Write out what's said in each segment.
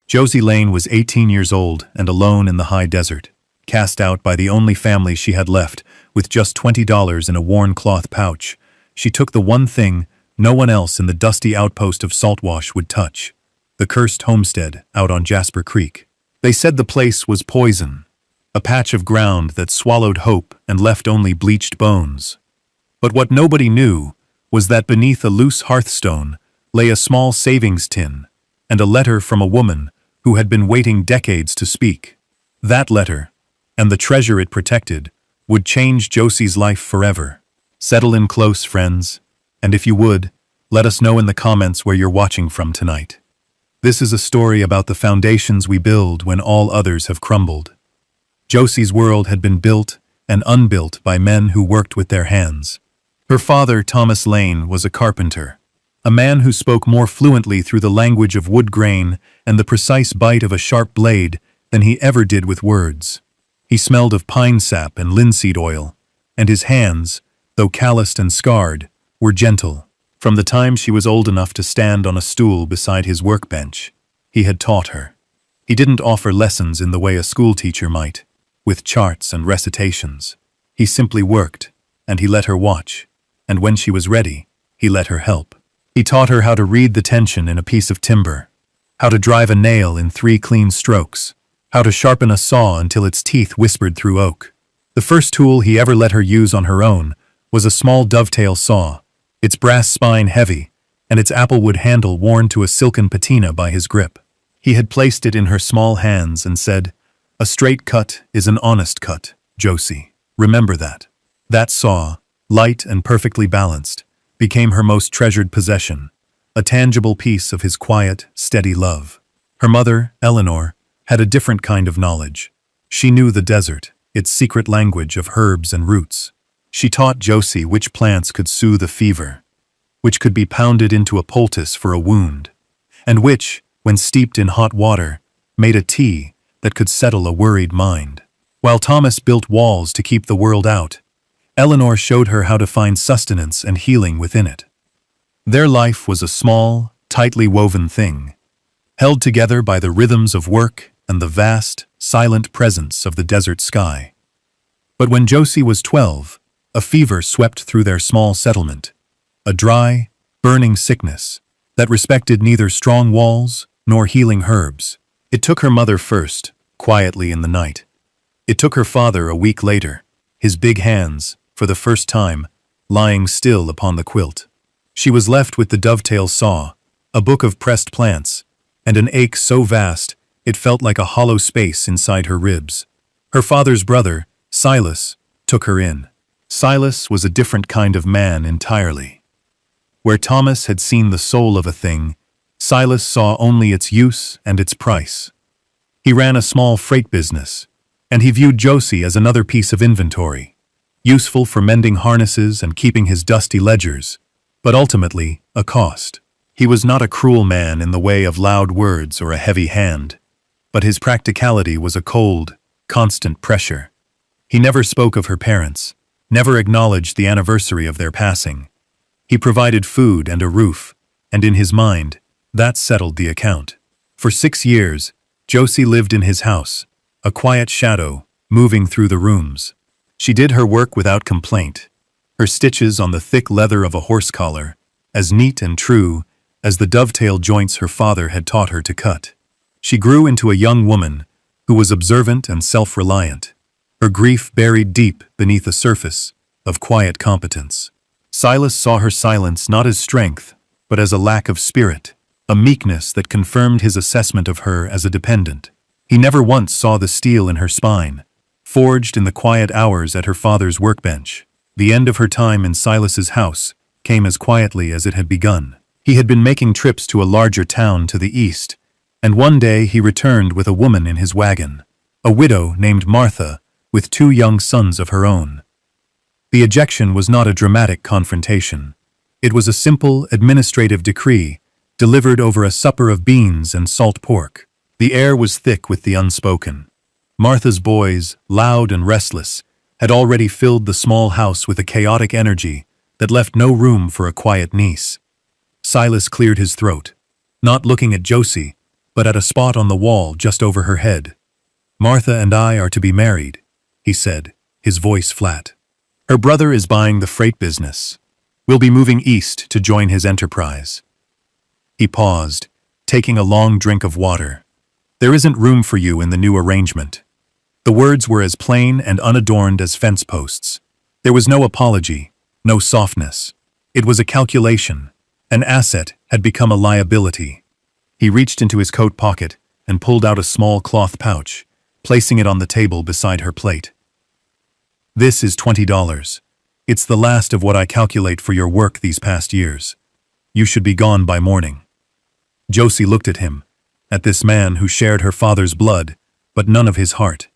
Josie Lane was 18 years old and alone in the high desert, cast out by the only family she had left, with just $20 in a worn cloth pouch. She took the one thing no one else in the dusty outpost of Saltwash would touch: the cursed homestead out on Jasper Creek. They said the place was poison, a patch of ground that swallowed hope and left only bleached bones. But what nobody knew was that beneath a loose hearthstone lay a small savings tin and a letter from a woman who had been waiting decades to speak. That letter, and the treasure it protected, would change Josie's life forever. Settle in close, friends, and if you would, let us know in the comments where you're watching from tonight. This is a story about the foundations we build when all others have crumbled. Josie's world had been built and unbuilt by men who worked with their hands. Her father, Thomas Lane, was a carpenter, a man who spoke more fluently through the language of wood grain and the precise bite of a sharp blade than he ever did with words. He smelled of pine sap and linseed oil, and his hands, though calloused and scarred, were gentle. From the time she was old enough to stand on a stool beside his workbench, he had taught her. He didn't offer lessons in the way a schoolteacher might, with charts and recitations. He simply worked, and he let her watch, and when she was ready, he let her help. He taught her how to read the tension in a piece of timber, how to drive a nail in 3 clean strokes, how to sharpen a saw until its teeth whispered through oak. The first tool he ever let her use on her own was a small dovetail saw, its brass spine heavy, and its applewood handle worn to a silken patina by his grip. He had placed it in her small hands and said, "A straight cut is an honest cut, Josie. Remember that." That saw, light and perfectly balanced, became her most treasured possession, a tangible piece of his quiet, steady love. Her mother, Eleanor, had a different kind of knowledge. She knew the desert, its secret language of herbs and roots. She taught Josie which plants could soothe a fever, which could be pounded into a poultice for a wound, and which, when steeped in hot water, made a tea that could settle a worried mind. While Thomas built walls to keep the world out, Eleanor showed her how to find sustenance and healing within it. Their life was a small, tightly woven thing, held together by the rhythms of work and the vast, silent presence of the desert sky. But when Josie was 12, a fever swept through their small settlement, a dry, burning sickness that respected neither strong walls nor healing herbs. It took her mother first, quietly in the night. It took her father a week later, his big hands, for the first time, lying still upon the quilt. She was left with the dovetail saw, a book of pressed plants, and an ache so vast it felt like a hollow space inside her ribs. Her father's brother, Silas, took her in. Silas was a different kind of man entirely. Where Thomas had seen the soul of a thing, Silas saw only its use and its price. He ran a small freight business, and he viewed Josie as another piece of inventory, useful for mending harnesses and keeping his dusty ledgers, but ultimately a cost. He was not a cruel man in the way of loud words or a heavy hand, but his practicality was a cold, constant pressure. He never spoke of her parents, never acknowledged the anniversary of their passing. He provided food and a roof, and in his mind, that settled the account. For 6 years, Josie lived in his house, a quiet shadow, moving through the rooms. She did her work without complaint, her stitches on the thick leather of a horse collar, as neat and true as the dovetail joints her father had taught her to cut. She grew into a young woman who was observant and self-reliant, her grief buried deep beneath a surface of quiet competence. Silas saw her silence not as strength, but as a lack of spirit, a meekness that confirmed his assessment of her as a dependent. He never once saw the steel in her spine, forged in the quiet hours at her father's workbench. The end of her time in Silas's house came as quietly as it had begun. He had been making trips to a larger town to the east, and one day he returned with a woman in his wagon, a widow named Martha, with 2 young sons of her own. The ejection was not a dramatic confrontation. It was a simple, administrative decree, delivered over a supper of beans and salt pork. The air was thick with the unspoken. Martha's boys, loud and restless, had already filled the small house with a chaotic energy that left no room for a quiet niece. Silas cleared his throat, not looking at Josie, but at a spot on the wall just over her head. "Martha and I are to be married," he said, his voice flat. "Her brother is buying the freight business. We'll be moving east to join his enterprise." He paused, taking a long drink of water. "There isn't room for you in the new arrangement." The words were as plain and unadorned as fence posts. There was no apology, no softness. It was a calculation. An asset had become a liability. He reached into his coat pocket and pulled out a small cloth pouch, placing it on the table beside her plate. "This is $20. It's the last of what I calculate for your work these past years. You should be gone by morning." Josie looked at him, at this man who shared her father's blood, but none of his heart.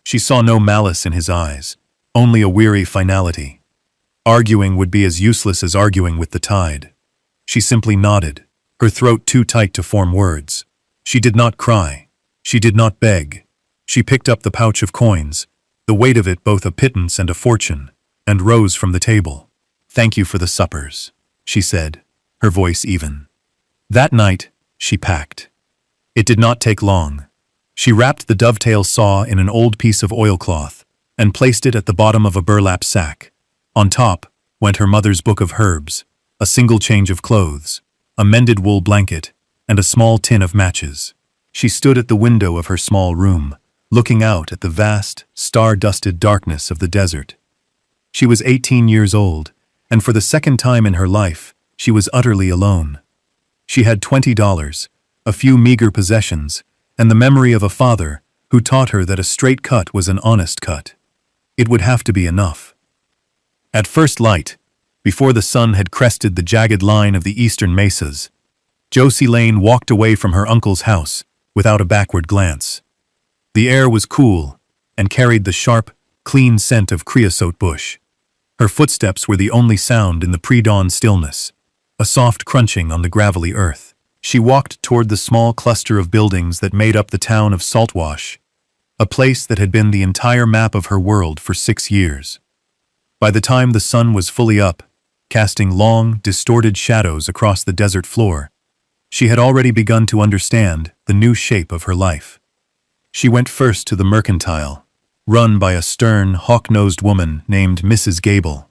She saw no malice in his eyes, only a weary finality. Arguing would be as useless as arguing with the tide. She simply nodded, her throat too tight to form words. She did not cry. She did not beg. She picked up the pouch of coins, the weight of it both a pittance and a fortune, and rose from the table. "Thank you for the suppers," she said, her voice even. That night, she packed. It did not take long. She wrapped the dovetail saw in an old piece of oilcloth and placed it at the bottom of a burlap sack. On top went her mother's book of herbs, a single change of clothes, a mended wool blanket, and a small tin of matches. She stood at the window of her small room, looking out at the vast, star-dusted darkness of the desert. She was 18 years old, and for the second time in her life, she was utterly alone. She had $20, a few meager possessions, and the memory of a father who taught her that a straight cut was an honest cut. It would have to be enough. At first light, before the sun had crested the jagged line of the eastern mesas, Josie Lane walked away from her uncle's house without a backward glance. The air was cool and carried the sharp, clean scent of creosote bush. Her footsteps were the only sound in the pre-dawn stillness, a soft crunching on the gravelly earth. She walked toward the small cluster of buildings that made up the town of Saltwash, a place that had been the entire map of her world for 6 years. By the time the sun was fully up, casting long, distorted shadows across the desert floor, she had already begun to understand the new shape of her life. She went first to the mercantile, run by a stern, hawk-nosed woman named Mrs. Gable.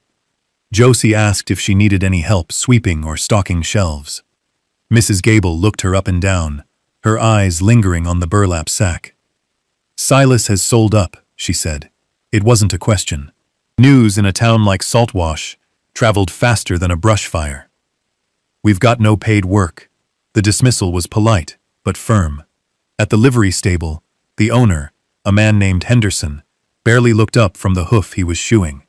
Josie asked if she needed any help sweeping or stocking shelves. Mrs. Gable looked her up and down, her eyes lingering on the burlap sack. "Silas has sold up," she said. It wasn't a question. News in a town like Saltwash traveled faster than a brush fire. "We've got no paid work." The dismissal was polite, but firm. At the livery stable, the owner, a man named Henderson, barely looked up from the hoof he was shoeing.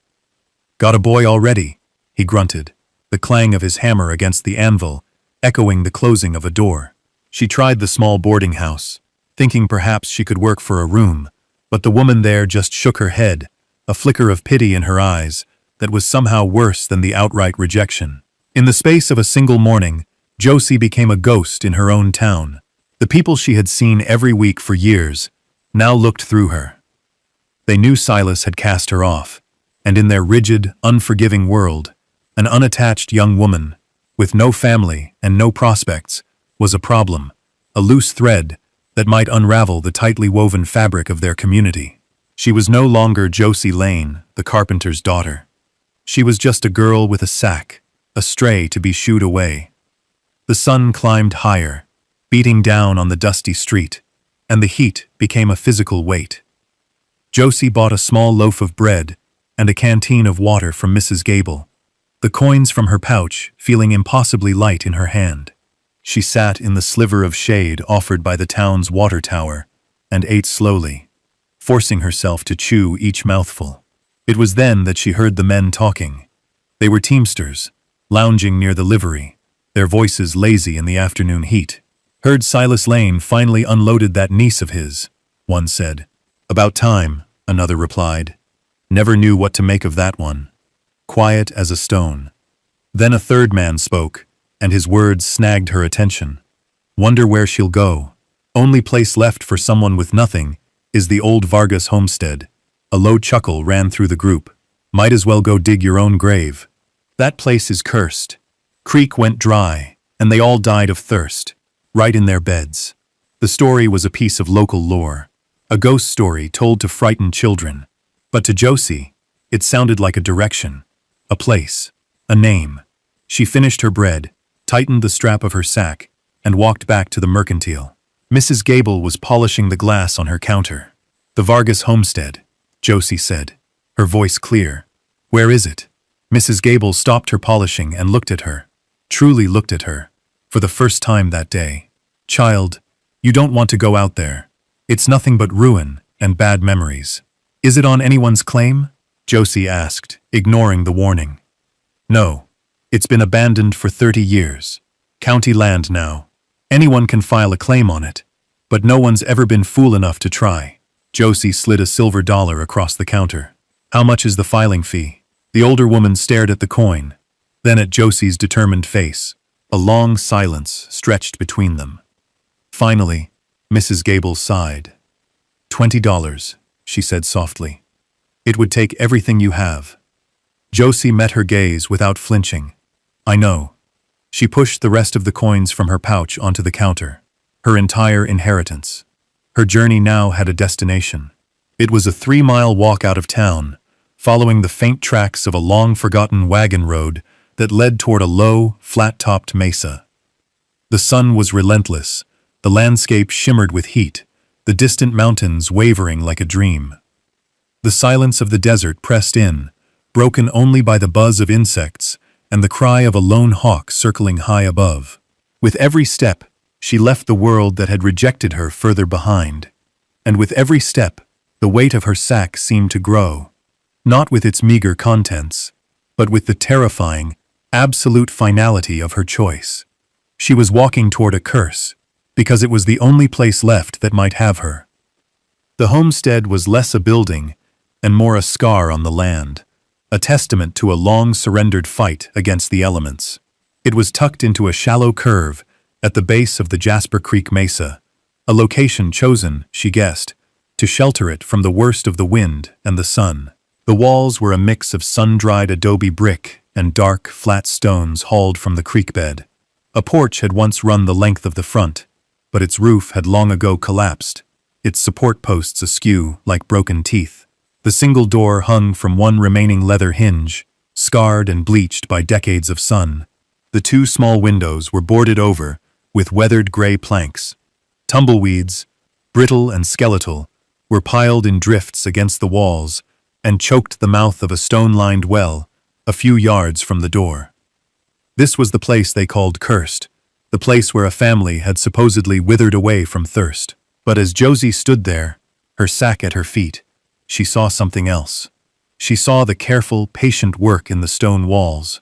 "Got a boy already?" he grunted, the clang of his hammer against the anvil echoing the closing of a door. She tried the small boarding house, thinking perhaps she could work for a room, but the woman there just shook her head, a flicker of pity in her eyes that was somehow worse than the outright rejection. In the space of a single morning, Josie became a ghost in her own town. The people she had seen every week for years now looked through her. They knew Silas had cast her off, and in their rigid, unforgiving world, an unattached young woman, with no family and no prospects, was a problem, a loose thread that might unravel the tightly woven fabric of their community. She was no longer Josie Lane, the carpenter's daughter. She was just a girl with a sack, a stray to be shooed away. The sun climbed higher, beating down on the dusty street, and the heat became a physical weight. Josie bought a small loaf of bread and a canteen of water from Mrs. Gable, the coins from her pouch feeling impossibly light in her hand. She sat in the sliver of shade offered by the town's water tower and ate slowly, forcing herself to chew each mouthful. It was then that she heard the men talking. They were teamsters, lounging near the livery, their voices lazy in the afternoon heat. "Heard Silas Lane finally unloaded that niece of his," one said. "About time," another replied. "Never knew what to make of that one." Quiet as a stone. Then a third man spoke, and his words snagged her attention. "Wonder where she'll go. Only place left for someone with nothing is the old Vargas homestead." A low chuckle ran through the group. "Might as well go dig your own grave. That place is cursed. Creek went dry, and they all died of thirst, right in their beds." The story was a piece of local lore, a ghost story told to frighten children. But to Josie, it sounded like a direction, a place, a name. She finished her bread, tightened the strap of her sack, and walked back to the mercantile. Mrs. Gable was polishing the glass on her counter. "The Vargas Homestead," Josie said, her voice clear. "Where is it?" Mrs. Gable stopped her polishing and looked at her, truly looked at her, for the first time that day. "Child, you don't want to go out there. It's nothing but ruin and bad memories." "Is it on anyone's claim?" Josie asked, ignoring the warning. "No. It's been abandoned for 30 years. County land now. Anyone can file a claim on it, but no one's ever been fool enough to try." Josie slid a silver dollar across the counter. "How much is the filing fee?" The older woman stared at the coin, then at Josie's determined face. A long silence stretched between them. Finally, Mrs. Gable sighed. $20, she said softly. "It would take everything you have." Josie met her gaze without flinching. "I know." She pushed the rest of the coins from her pouch onto the counter. Her entire inheritance. Her journey now had a destination. It was a 3-mile walk out of town, following the faint tracks of a long-forgotten wagon road that led toward a low, flat-topped mesa. The sun was relentless, the landscape shimmered with heat, the distant mountains wavering like a dream. The silence of the desert pressed in, broken only by the buzz of insects and the cry of a lone hawk circling high above. With every step, she left the world that had rejected her further behind. And with every step, the weight of her sack seemed to grow, not with its meager contents, but with the terrifying, absolute finality of her choice. She was walking toward a curse, because it was the only place left that might have her. The homestead was less a building and more a scar on the land, a testament to a long-surrendered fight against the elements. It was tucked into a shallow curve at the base of the Jasper Creek Mesa, a location chosen, she guessed, to shelter it from the worst of the wind and the sun. The walls were a mix of sun-dried adobe brick and dark, flat stones hauled from the creek bed. A porch had once run the length of the front, but its roof had long ago collapsed, its support posts askew like broken teeth. The single door hung from one remaining leather hinge, scarred and bleached by decades of sun. The 2 small windows were boarded over with weathered gray planks. Tumbleweeds, brittle and skeletal, were piled in drifts against the walls and choked the mouth of a stone-lined well a few yards from the door. This was the place they called cursed, the place where a family had supposedly withered away from thirst. But as Josie stood there, her sack at her feet, she saw something else. She saw the careful, patient work in the stone walls,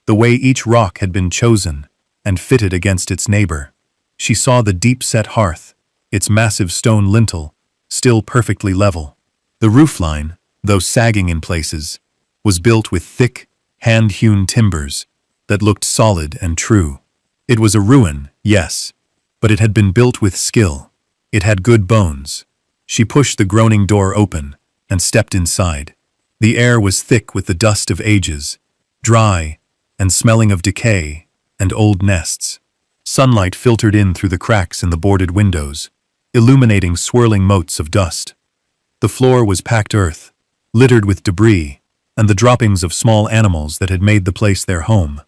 the way each rock had been chosen and fitted against its neighbor. She saw the deep-set hearth, its massive stone lintel, still perfectly level. The roofline, though sagging in places, was built with thick, hand-hewn timbers that looked solid and true. It was a ruin, yes, but it had been built with skill. It had good bones. She pushed the groaning door open and stepped inside. The air was thick with the dust of ages, dry and smelling of decay and old nests. Sunlight filtered in through the cracks in the boarded windows, illuminating swirling motes of dust. The floor was packed earth, littered with debris and the droppings of small animals that had made the place their home.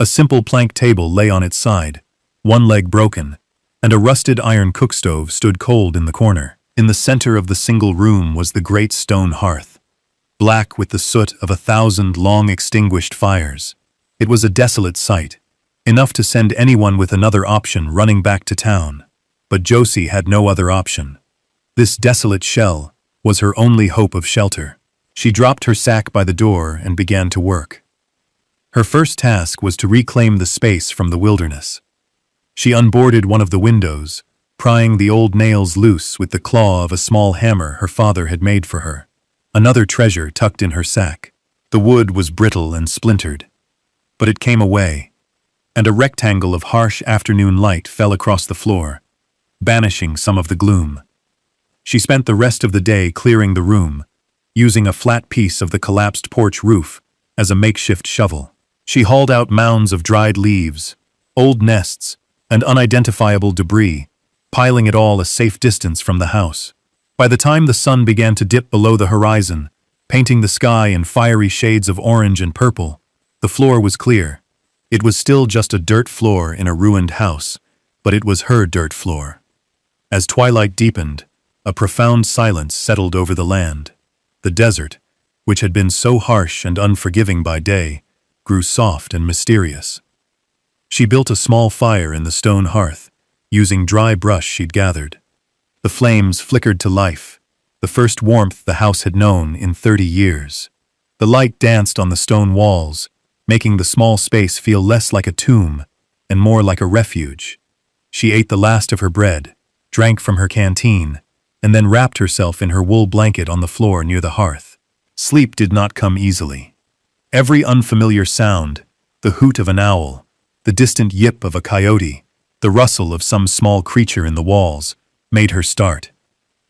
A simple plank table lay on its side, one leg broken, and a rusted iron cookstove stood cold in the corner. In the center of the single room was the great stone hearth, black with the soot of 1,000 long-extinguished fires. It was a desolate sight, enough to send anyone with another option running back to town. But Josie had no other option. This desolate shell was her only hope of shelter. She dropped her sack by the door and began to work. Her first task was to reclaim the space from the wilderness. She unboarded one of the windows, prying the old nails loose with the claw of a small hammer her father had made for her. Another treasure tucked in her sack. The wood was brittle and splintered, but it came away, and a rectangle of harsh afternoon light fell across the floor, banishing some of the gloom. She spent the rest of the day clearing the room, using a flat piece of the collapsed porch roof as a makeshift shovel. She hauled out mounds of dried leaves, old nests, and unidentifiable debris, piling it all a safe distance from the house. By the time the sun began to dip below the horizon, painting the sky in fiery shades of orange and purple, the floor was clear. It was still just a dirt floor in a ruined house, but it was her dirt floor. As twilight deepened, a profound silence settled over the land. The desert, which had been so harsh and unforgiving by day, grew soft and mysterious. She built a small fire in the stone hearth, using dry brush she'd gathered. The flames flickered to life, the first warmth the house had known in 30 years. The light danced on the stone walls, making the small space feel less like a tomb and more like a refuge. She ate the last of her bread, drank from her canteen, and then wrapped herself in her wool blanket on the floor near the hearth. Sleep did not come easily. Every unfamiliar sound, the hoot of an owl, the distant yip of a coyote, the rustle of some small creature in the walls, made her start.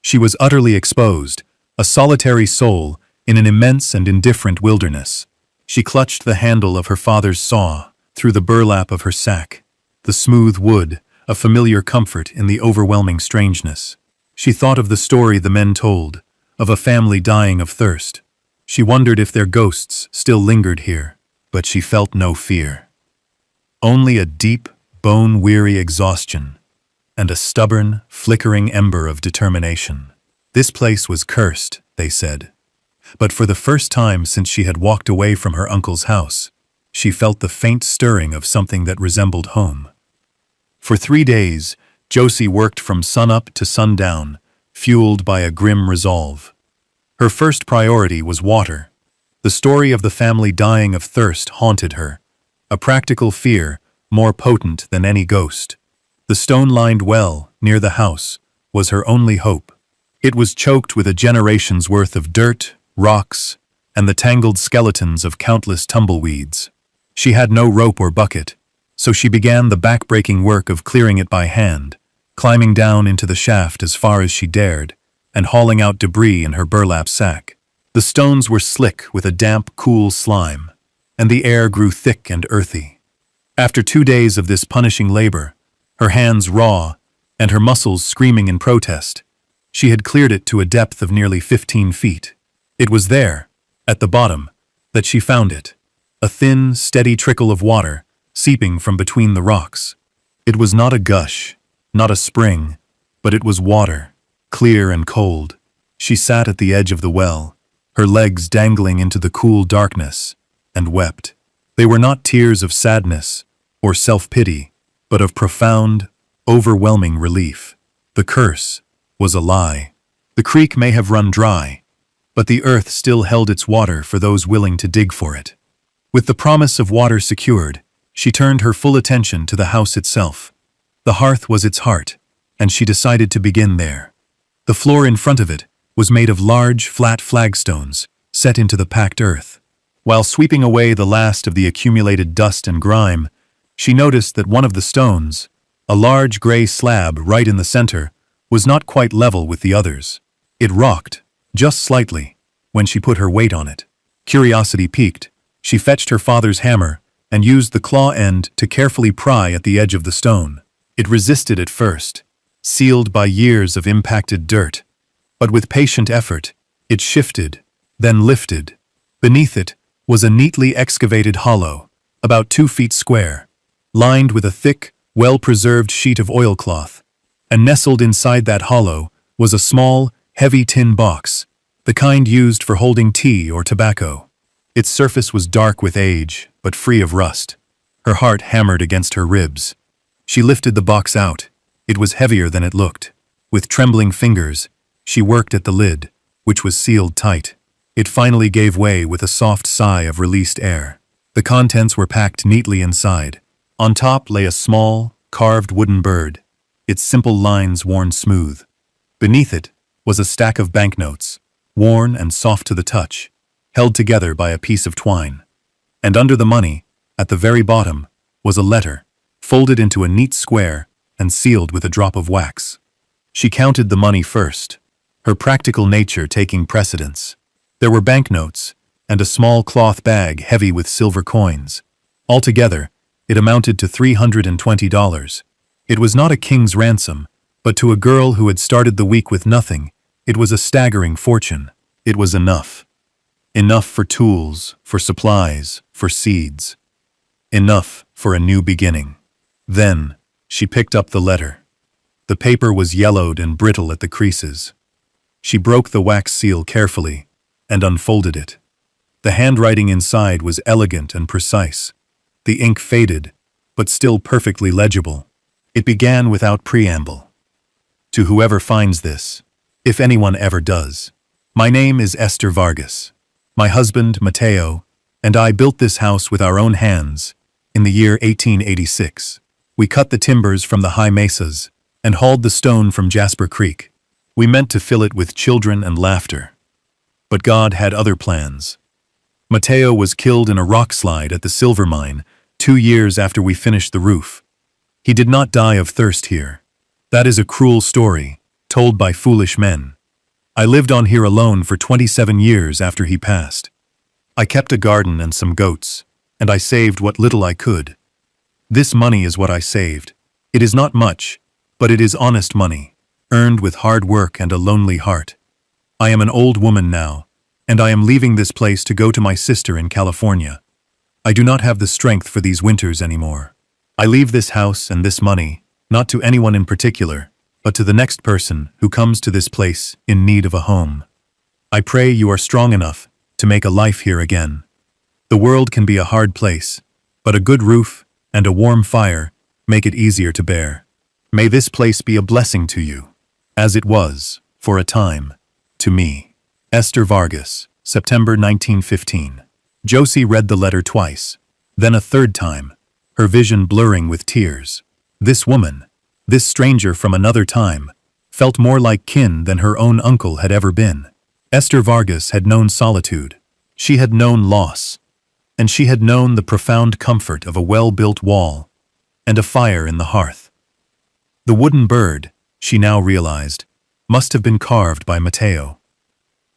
She was utterly exposed, a solitary soul in an immense and indifferent wilderness. She clutched the handle of her father's saw through the burlap of her sack, the smooth wood, a familiar comfort in the overwhelming strangeness. She thought of the story the men told, of a family dying of thirst. She wondered if their ghosts still lingered here, but she felt no fear. Only a deep, bone-weary exhaustion, and a stubborn, flickering ember of determination. This place was cursed, they said. But for the first time since she had walked away from her uncle's house, she felt the faint stirring of something that resembled home. For 3 days, Josie worked from sunup to sundown, fueled by a grim resolve. Her first priority was water. The story of the family dying of thirst haunted her, a practical fear more potent than any ghost. The stone-lined well, near the house, was her only hope. It was choked with a generation's worth of dirt, rocks, and the tangled skeletons of countless tumbleweeds. She had no rope or bucket, so she began the back-breaking work of clearing it by hand, climbing down into the shaft as far as she dared, and hauling out debris in her burlap sack. The stones were slick with a damp, cool slime, and the air grew thick and earthy. After 2 days of this punishing labor, her hands raw and her muscles screaming in protest, she had cleared it to a depth of nearly 15 feet. It was there, at the bottom, that she found it, a thin, steady trickle of water seeping from between the rocks. It was not a gush, not a spring, but it was water, clear and cold. She sat at the edge of the well, her legs dangling into the cool darkness, and wept. They were not tears of sadness or self-pity, but of profound, overwhelming relief. The curse was a lie. The creek may have run dry, but the earth still held its water for those willing to dig for it. With the promise of water secured, she turned her full attention to the house itself. The hearth was its heart, and she decided to begin there. The floor in front of it was made of large, flat flagstones set into the packed earth. While sweeping away the last of the accumulated dust and grime, she noticed that one of the stones, a large gray slab right in the center, was not quite level with the others. It rocked, just slightly, when she put her weight on it. Curiosity piqued, she fetched her father's hammer and used the claw end to carefully pry at the edge of the stone. It resisted at first, sealed by years of impacted dirt, but with patient effort, it shifted, then lifted. Beneath it was a neatly excavated hollow, about 2 feet square, lined with a thick, well-preserved sheet of oilcloth, and nestled inside that hollow was a small, heavy tin box, the kind used for holding tea or tobacco. Its surface was dark with age, but free of rust. Her heart hammered against her ribs. She lifted the box out. It was heavier than it looked. With trembling fingers, she worked at the lid, which was sealed tight. It finally gave way with a soft sigh of released air. The contents were packed neatly inside. On top lay a small, carved wooden bird, its simple lines worn smooth. Beneath it was a stack of banknotes, worn and soft to the touch, held together by a piece of twine. And under the money, at the very bottom, was a letter, folded into a neat square and sealed with a drop of wax. She counted the money first, her practical nature taking precedence. There were banknotes and a small cloth bag heavy with silver coins. Altogether, it amounted to $320. It was not a king's ransom, But to a girl who had started the week with nothing, it was a staggering fortune. It was enough. Enough for tools, for supplies, for seeds. Enough for a new beginning. Then, she picked up the letter. The paper was yellowed and brittle at the creases. She broke the wax seal carefully and unfolded it. The handwriting inside was elegant and precise. The ink faded, but still perfectly legible. It began without preamble. To whoever finds this, if anyone ever does, my name is Esther Vargas. My husband, Mateo, and I built this house with our own hands in the year 1886. We cut the timbers from the high mesas and hauled the stone from Jasper Creek. We meant to fill it with children and laughter. But God had other plans. Mateo was killed in a rock slide at the silver mine 2 years after we finished the roof. He did not die of thirst here. That is a cruel story, told by foolish men. I lived on here alone for 27 years after he passed. I kept a garden and some goats, and I saved what little I could. This money is what I saved. It is not much, but it is honest money, earned with hard work and a lonely heart. I am an old woman now, and I am leaving this place to go to my sister in California. I do not have the strength for these winters anymore. I leave this house and this money, not to anyone in particular, but to the next person who comes to this place in need of a home. I pray you are strong enough to make a life here again. The world can be a hard place, but a good roof and a warm fire make it easier to bear. May this place be a blessing to you, as it was, for a time, to me. Esther Vargas, September 1915. Josie read the letter twice, then a third time, her vision blurring with tears. This woman, this stranger from another time, felt more like kin than her own uncle had ever been. Esther Vargas had known solitude. She had known loss. And she had known the profound comfort of a well-built wall and a fire in the hearth. The wooden bird, she now realized, must have been carved by Mateo.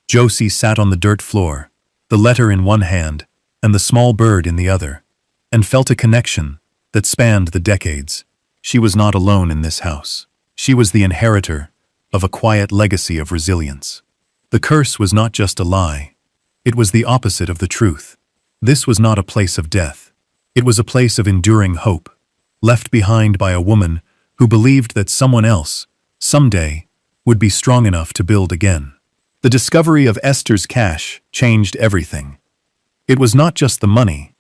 Josie sat on the dirt floor, the letter in one hand and the small bird in the other, and felt a connection that spanned the decades. She was not alone in this house. She was the inheritor of a quiet legacy of resilience. The curse was not just a lie. It was the opposite of the truth. This was not a place of death. It was a place of enduring hope, left behind by a woman who believed that someone else, someday, would be strong enough to build again. The discovery of Esther's cash changed everything. It was not just the money,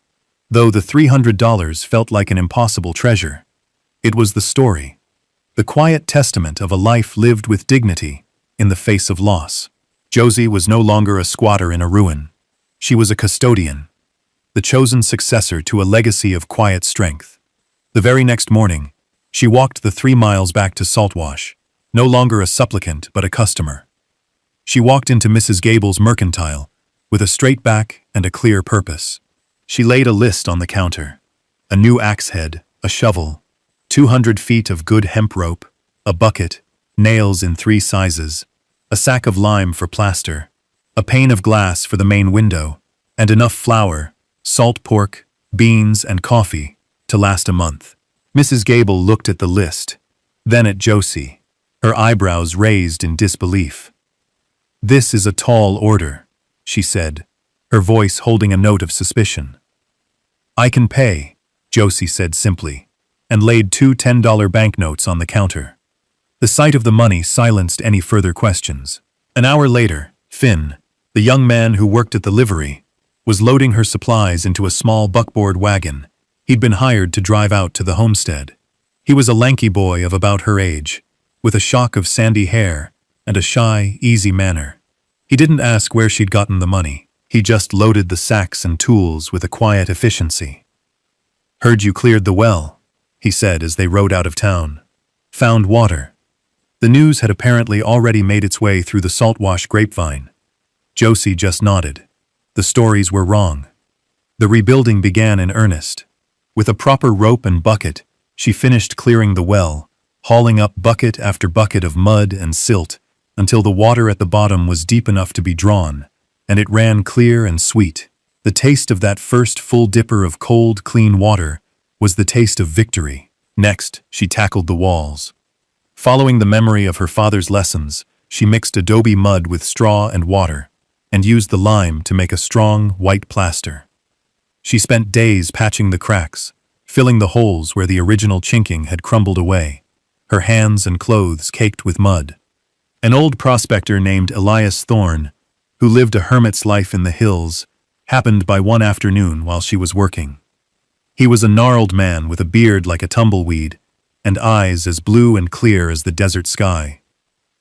though the $300 felt like an impossible treasure. It was the story, the quiet testament of a life lived with dignity in the face of loss. Josie was no longer a squatter in a ruin. She was a custodian, the chosen successor to a legacy of quiet strength. The very next morning, she walked the 3 miles back to Saltwash, no longer a supplicant but a customer. She walked into Mrs. Gable's mercantile with a straight back and a clear purpose. She laid a list on the counter: a new axe head, a shovel, 200 feet of good hemp rope, a bucket, nails in 3 sizes, a sack of lime for plaster, a pane of glass for the main window, and enough flour, salt pork, beans, and coffee to last a month. Mrs. Gable looked at the list, then at Josie, her eyebrows raised in disbelief. "This is a tall order," she said, her voice holding a note of suspicion. "I can pay," Josie said simply, and laid 2 $10 banknotes on the counter. The sight of the money silenced any further questions. An hour later, Finn, the young man who worked at the livery, was loading her supplies into a small buckboard wagon he'd been hired to drive out to the homestead. He was a lanky boy of about her age, with a shock of sandy hair and a shy, easy manner. He didn't ask where she'd gotten the money. He just loaded the sacks and tools with a quiet efficiency. "Heard you cleared the well," he said as they rode out of town. "Found water." The news had apparently already made its way through the Saltwash grapevine. Josie just nodded. The stories were wrong. The rebuilding began in earnest. With a proper rope and bucket, she finished clearing the well, hauling up bucket after bucket of mud and silt until the water at the bottom was deep enough to be drawn, and it ran clear and sweet. The taste of that first full dipper of cold, clean water was the taste of victory. Next, she tackled the walls. Following the memory of her father's lessons, she mixed adobe mud with straw and water, and used the lime to make a strong, white plaster. She spent days patching the cracks, filling the holes where the original chinking had crumbled away, her hands and clothes caked with mud. An old prospector named Elias Thorne, who lived a hermit's life in the hills, happened by one afternoon while she was working. He was a gnarled man with a beard like a tumbleweed, and eyes as blue and clear as the desert sky.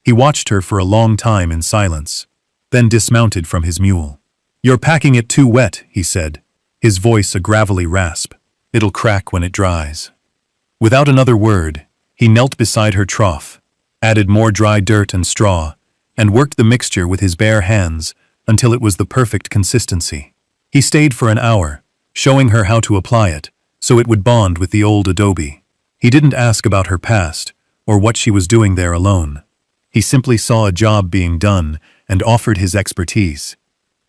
He watched her for a long time in silence, then dismounted from his mule. "You're packing it too wet," he said, his voice a gravelly rasp. "It'll crack when it dries." Without another word, he knelt beside her trough, added more dry dirt and straw, and worked the mixture with his bare hands until it was the perfect consistency. He stayed for an hour, showing her how to apply it, so it would bond with the old adobe. He didn't ask about her past, or what she was doing there alone. He simply saw a job being done and offered his expertise.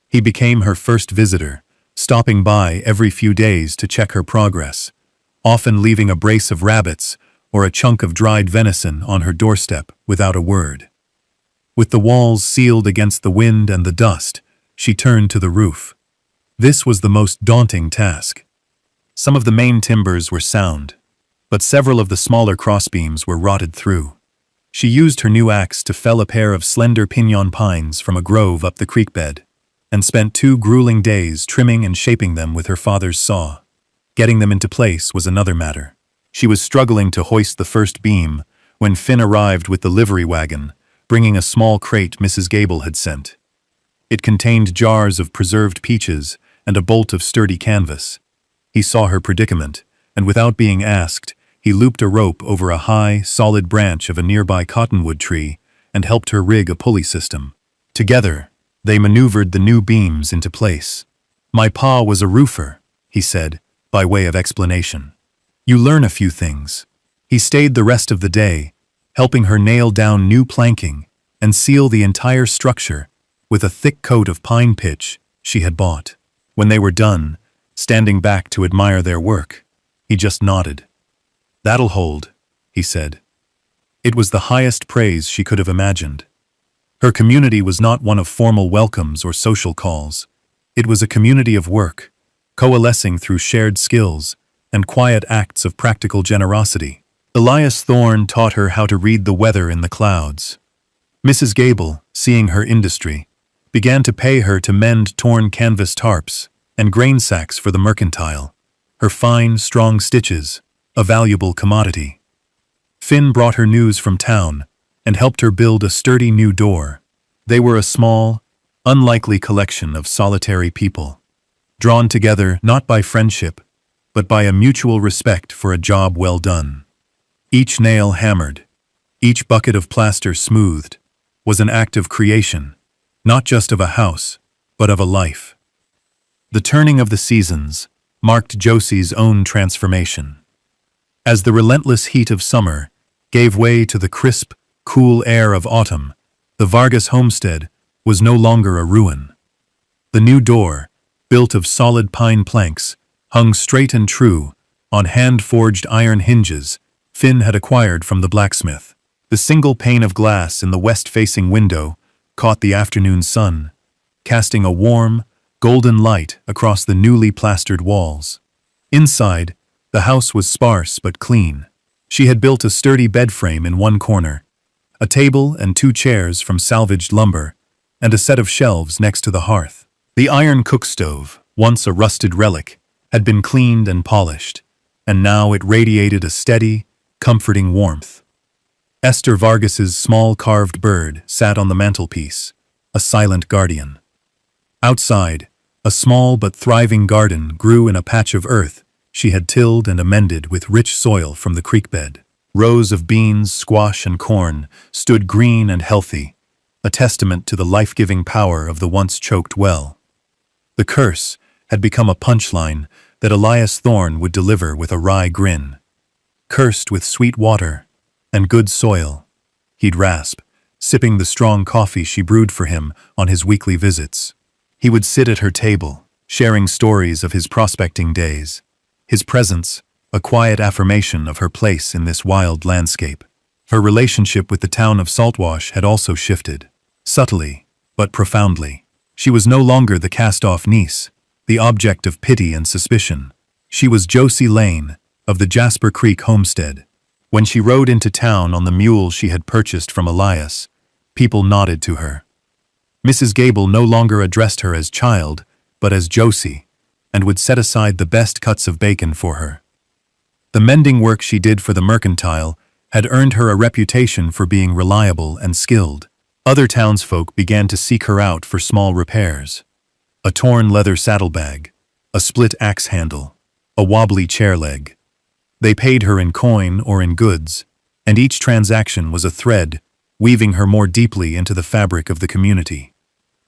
He became her first visitor, stopping by every few days to check her progress, often leaving a brace of rabbits or a chunk of dried venison on her doorstep without a word. With the walls sealed against the wind and the dust, she turned to the roof. This was the most daunting task. Some of the main timbers were sound, but several of the smaller crossbeams were rotted through. She used her new axe to fell a pair of slender piñon pines from a grove up the creek bed, and spent 2 grueling days trimming and shaping them with her father's saw. Getting them into place was another matter. She was struggling to hoist the first beam when Finn arrived with the livery wagon, bringing a small crate Mrs. Gable had sent. It contained jars of preserved peaches and a bolt of sturdy canvas. He saw her predicament, and without being asked, he looped a rope over a high, solid branch of a nearby cottonwood tree and helped her rig a pulley system. Together, they maneuvered the new beams into place. "My pa was a roofer," he said, by way of explanation. "You learn a few things." He stayed the rest of the day, helping her nail down new planking and seal the entire structure with a thick coat of pine pitch she had bought. When they were done, standing back to admire their work, he just nodded. "That'll hold," he said. It was the highest praise she could have imagined. Her community was not one of formal welcomes or social calls. It was a community of work, coalescing through shared skills and quiet acts of practical generosity. Elias Thorne taught her how to read the weather in the clouds. Mrs. Gable, seeing her industry, began to pay her to mend torn canvas tarps and grain sacks for the mercantile, her fine, strong stitches, a valuable commodity. Finn brought her news from town and helped her build a sturdy new door. They were a small, unlikely collection of solitary people, drawn together not by friendship, but by a mutual respect for a job well done. Each nail hammered, each bucket of plaster smoothed, was an act of creation, not just of a house, but of a life. The turning of the seasons marked Josie's own transformation. As the relentless heat of summer gave way to the crisp, cool air of autumn, the Vargas homestead was no longer a ruin. The new door, built of solid pine planks, hung straight and true on hand-forged iron hinges Finn had acquired from the blacksmith. The single pane of glass in the west-facing window caught the afternoon sun, casting a warm, golden light across the newly plastered walls. Inside, the house was sparse but clean. She had built a sturdy bed frame in one corner, a table and 2 chairs from salvaged lumber, and a set of shelves next to the hearth. The iron cook stove, once a rusted relic, had been cleaned and polished, and now it radiated a steady, comforting warmth. Esther Vargas's small carved bird sat on the mantelpiece, a silent guardian. Outside, a small but thriving garden grew in a patch of earth she had tilled and amended with rich soil from the creek bed. Rows of beans, squash, and corn stood green and healthy, a testament to the life-giving power of the once-choked well. The curse had become a punchline that Elias Thorne would deliver with a wry grin. "Cursed with sweet water and good soil," he'd rasp, sipping the strong coffee she brewed for him on his weekly visits. He would sit at her table, sharing stories of his prospecting days, his presence a quiet affirmation of her place in this wild landscape. Her relationship with the town of Saltwash had also shifted. Subtly, but profoundly. She was no longer the cast-off niece, the object of pity and suspicion. She was Josie Lane, of the Jasper Creek Homestead. When she rode into town on the mule she had purchased from Elias, people nodded to her. Mrs. Gable no longer addressed her as child, but as Josie, and would set aside the best cuts of bacon for her. The mending work she did for the mercantile had earned her a reputation for being reliable and skilled. Other townsfolk began to seek her out for small repairs. A torn leather saddlebag, a split axe handle, a wobbly chair leg. They paid her in coin or in goods, and each transaction was a thread, weaving her more deeply into the fabric of the community.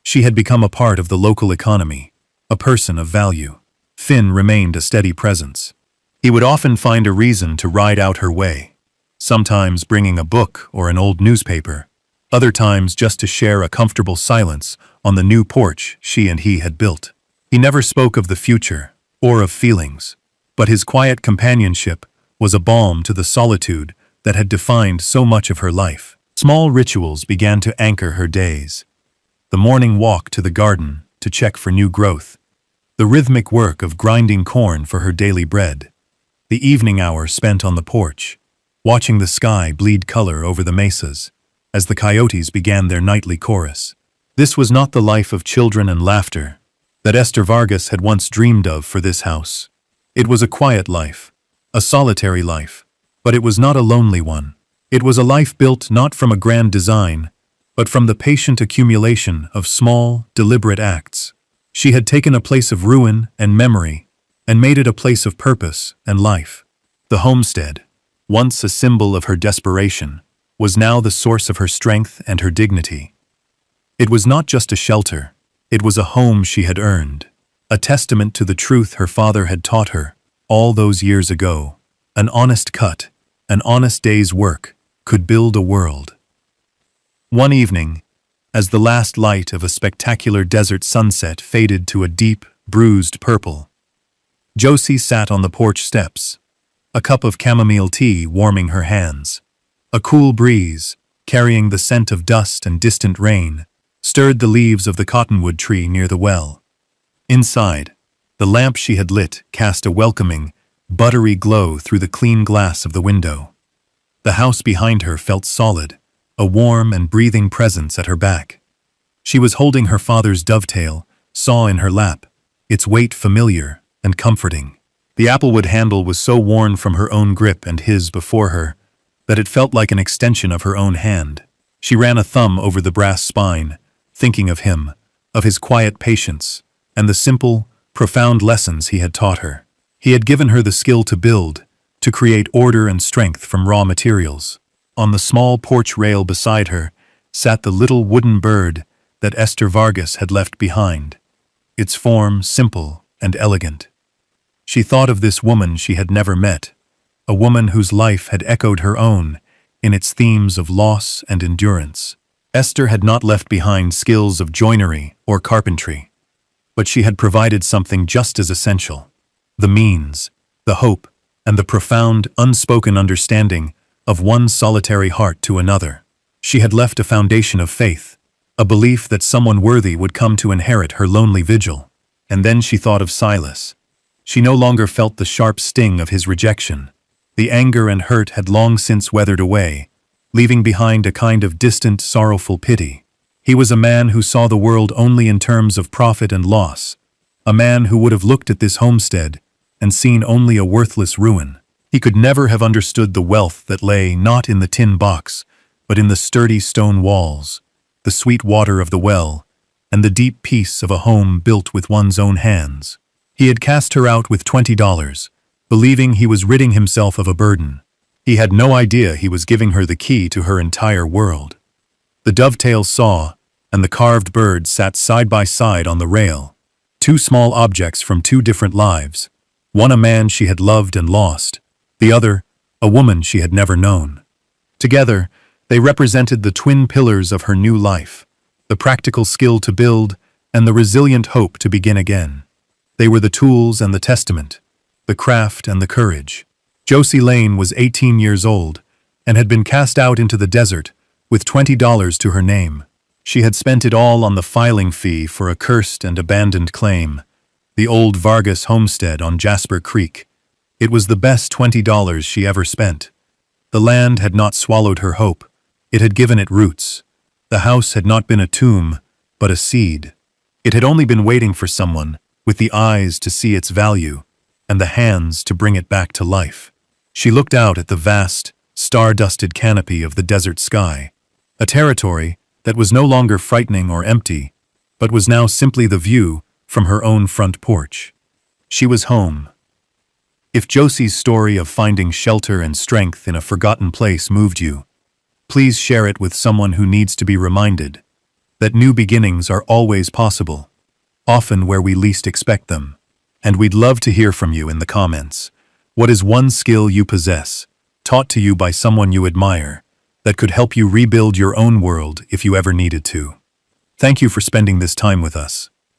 She had become a part of the local economy, a person of value. Finn remained a steady presence. He would often find a reason to ride out her way, sometimes bringing a book or an old newspaper, other times just to share a comfortable silence on the new porch she and he had built. He never spoke of the future or of feelings, but his quiet companionship was a balm to the solitude that had defined so much of her life. Small rituals began to anchor her days. The morning walk to the garden to check for new growth, the rhythmic work of grinding corn for her daily bread, the evening hour spent on the porch, watching the sky bleed color over the mesas as the coyotes began their nightly chorus. This was not the life of children and laughter that Esther Vargas had once dreamed of for this house. It was a quiet life, a solitary life, but it was not a lonely one. It was a life built not from a grand design, but from the patient accumulation of small, deliberate acts. She had taken a place of ruin and memory and made it a place of purpose and life. The homestead, once a symbol of her desperation, was now the source of her strength and her dignity. It was not just a shelter, it was a home she had earned, a testament to the truth her father had taught her all those years ago. An honest cut, an honest day's work, could build a world. One evening, as the last light of a spectacular desert sunset faded to a deep, bruised purple, Josie sat on the porch steps, a cup of chamomile tea warming her hands. A cool breeze, carrying the scent of dust and distant rain, stirred the leaves of the cottonwood tree near the well. Inside, the lamp she had lit cast a welcoming, buttery glow through the clean glass of the window. The house behind her felt solid, a warm and breathing presence at her back. She was holding her father's dovetail, saw in her lap, its weight familiar and comforting. The applewood handle was so worn from her own grip and his before her, that it felt like an extension of her own hand. She ran a thumb over the brass spine, thinking of him, of his quiet patience, and the simple, profound lessons he had taught her. He had given her the skill to build, to create order and strength from raw materials. On the small porch rail beside her sat the little wooden bird that Esther Vargas had left behind, its form simple and elegant. She thought of this woman she had never met, a woman whose life had echoed her own in its themes of loss and endurance. Esther had not left behind skills of joinery or carpentry, but she had provided something just as essential: the means, the hope, and the profound, unspoken understanding of one solitary heart to another. She had left a foundation of faith, a belief that someone worthy would come to inherit her lonely vigil. And then she thought of Silas. She no longer felt the sharp sting of his rejection. The anger and hurt had long since weathered away, leaving behind a kind of distant, sorrowful pity. He was a man who saw the world only in terms of profit and loss, a man who would have looked at this homestead and seen only a worthless ruin. He could never have understood the wealth that lay not in the tin box, but in the sturdy stone walls, the sweet water of the well, and the deep peace of a home built with one's own hands. He had cast her out with $20, believing he was ridding himself of a burden. He had no idea he was giving her the key to her entire world. The dovetail saw, and the carved bird sat side by side on the rail, two small objects from two different lives, one a man she had loved and lost, the other a woman she had never known. Together, they represented the twin pillars of her new life, the practical skill to build and the resilient hope to begin again. They were the tools and the testament, the craft and the courage. Josie Lane was 18 years old, and had been cast out into the desert with $20 to her name. She had spent it all on the filing fee for a cursed and abandoned claim, the old Vargas homestead on Jasper Creek. It was the best $20 she ever spent. The land had not swallowed her hope. It had given it roots. The house had not been a tomb, but a seed. It had only been waiting for someone, with the eyes to see its value, and the hands to bring it back to life. She looked out at the vast, star-dusted canopy of the desert sky, a territory that was no longer frightening or empty, but was now simply the view from her own front porch. She was home. If Josie's story of finding shelter and strength in a forgotten place moved you, please share it with someone who needs to be reminded that new beginnings are always possible, often where we least expect them. And we'd love to hear from you in the comments. What is one skill you possess, taught to you by someone you admire, that could help you rebuild your own world if you ever needed to? Thank you for spending this time with us.